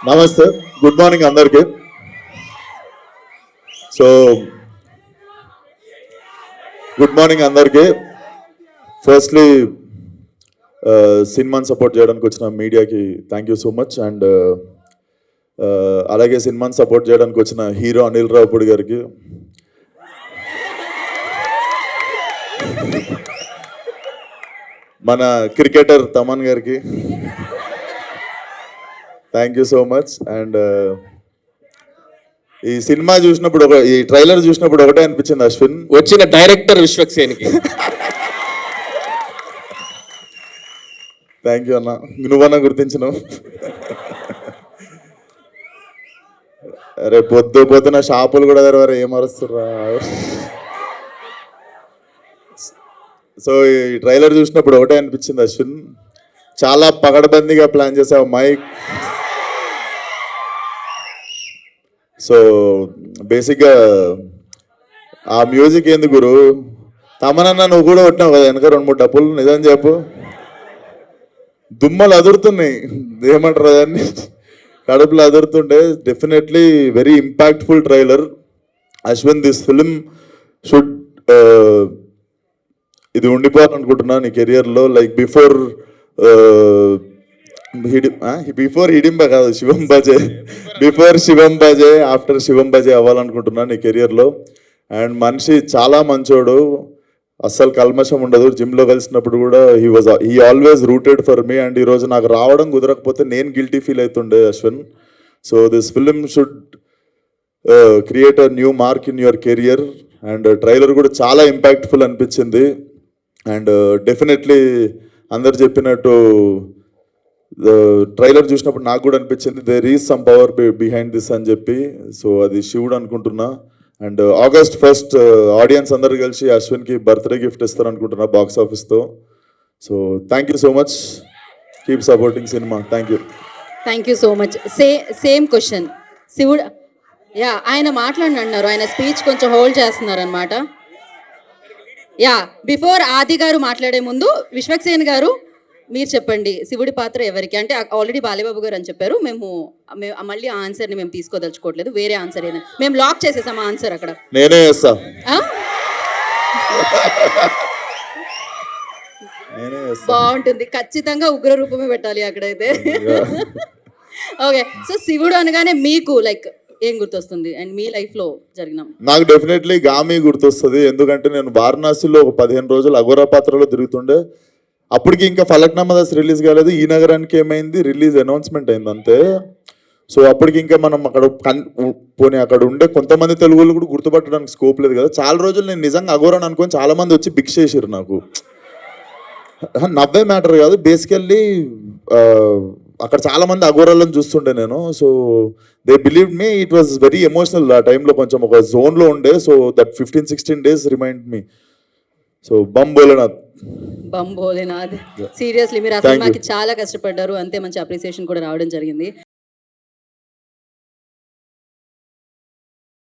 నమస్తే, good morning అందరికి. So good morning అందరికి. ఫస్ట్లీ సినిమాని సపోర్ట్ చేయడానికి వచ్చిన మీడియాకి thank you so much. And అలాగే సినిమాని సపోర్ట్ చేయడానికి వచ్చిన హీరో అనిల్ రావుపూడి గారికి, మన క్రికెటర్ తమన్ గారికి thank you so much. And ఈ సినిమా చూసినప్పుడు ఈ ట్రైలర్ చూసినప్పుడు ఒకటే అనిపించింది అశ్విన్, వచ్చిన డైరెక్టర్ విశ్వక్సేన్కి థ్యాంక్ యూ అన్న, నువ్వన్నా గుర్తించినావు. అరే పొద్దున షాపులు కూడా తెరవారు, ఏం అరుస్తుర్రా. సో ఈ ట్రైలర్ చూసినప్పుడు ఒకటే అనిపించింది అశ్విన్, చాలా పగడబందీగా ప్లాన్ చేసావు మైక్. సో బేసిక్గా ఆ మ్యూజిక్ ఏంది గురు, తమనన్నా నువ్వు కూడా కొట్టినావు కదా వెనక 2-3 డప్పులు, నిజం చెప్పు. దుమ్మలు అదురుతున్నాయి, ఏమంటారు దాన్ని, కడుపులు అదురుతుండే. Definitely very impactful trailer. Ashwin, this film should ఇది ఉండిపోవాలనుకుంటున్నా నీ కెరియర్లో. లైక్ బిఫోర్ హిడింబ కాదు, శివం బజే, బిఫోర్ శివం బజే, ఆఫ్టర్ శివం బజే అవ్వాలనుకుంటున్నా నీ కెరియర్లో. అండ్ మనిషి చాలా మంచోడు, అస్సలు కల్మషం ఉండదు. జిమ్లో కలిసినప్పుడు కూడా he always rooted for me. And ఈరోజు నాకు రావడం కుదరకపోతే నేను గిల్టీ ఫీల్ అవుతుండే Ashwin. So this film should create a new mark in your career. And trailer కూడా చాలా ఇంపాక్ట్ఫుల్ అనిపించింది. అండ్ డెఫినెట్లీ అందరు చెప్పినట్టు ట్రైలర్ చూసినప్పుడు నాకు కూడా అనిపించింది there is some power behind this అని చెప్పి. సో అది శివుడు అనుకుంటున్నా. అండ్ August 1st ఆడియన్స్ అందరు కలిసి అశ్విన్కి బర్త్డే గిఫ్ట్ ఇస్తారు అనుకుంటున్నా బాక్స్ ఆఫీస్తో. So thank you so much, keep supporting cinema. Thank you. Thank you so much. Same question శివుడు, యా ఆయన మాట్లాడినారు, ఆయన స్పీచ్ కొంచెం హోల్డ్ చేస్తున్నారు అనమాట. యా బిఫోర్ ఆది గారు మాట్లాడే ముందు విశ్వక్సేన్ గారు మీరు చెప్పండి, శివుడి పాత్ర ఎవరికి అంటే ఆల్రెడీ బాలేబాబు గారు అని చెప్పారు. మేము మళ్ళీ ఆ ఆన్సర్ని మేము తీసుకోదలుచుకోవట్లేదు, వేరే ఆన్సర్ ఏదైనా మేము లాక్ చేసేసాం ఆ ఆన్సర్ అక్కడ. నేనే చేస్తా. బాగుంటుంది, ఖచ్చితంగా ఉగ్ర రూపమే పెట్టాలి అక్కడైతే. ఓకే, సో శివుడు అనగానే మీకు లైక్ ఏం గుర్తొస్తుంది అండ్ మీ లైఫ్లో జరిగిన? నాకు డెఫినెట్లీ గామి గుర్తొస్తుంది. ఎందుకంటే నేను వారణాసిలో ఒక 15 రోజులు అఘోరా పాత్రలో తిరుగుతుండే. అప్పటికి ఇంకా ఫలక్నామా దాస్ రిలీజ్ కాలేదు. ఈ నగరానికి ఏమైంది, రిలీజ్ అనౌన్స్మెంట్ అయింది అంతే. సో అప్పటికి ఇంకా మనం అక్కడ పోనీ అక్కడ ఉండే కొంతమంది తెలుగులు కూడా గుర్తుపట్టడానికి స్కోప్ లేదు కదా. చాలా రోజులు నేను నిజంగా అఘోరాని అనుకొని చాలా మంది వచ్చి భిక్ష చేసారు నాకు. నవ్వే మ్యాటర్ కాదు, బేసికల్లీ అక్కడ చాలా మంది అఘోరాలను చూస్తుండే నేను. So they believe me, it was very emotional. ఆ టైంలో కొంచెం ఒక జోన్లో ఉండే. So that 15-16 days remind me. So Bam Bholenath. Seriously మీరు ఆ సినిమాకి చాలా కష్టపడ్డారు, అంతే మంచి అప్రిసియేషన్ కూడా రావడం జరిగింది.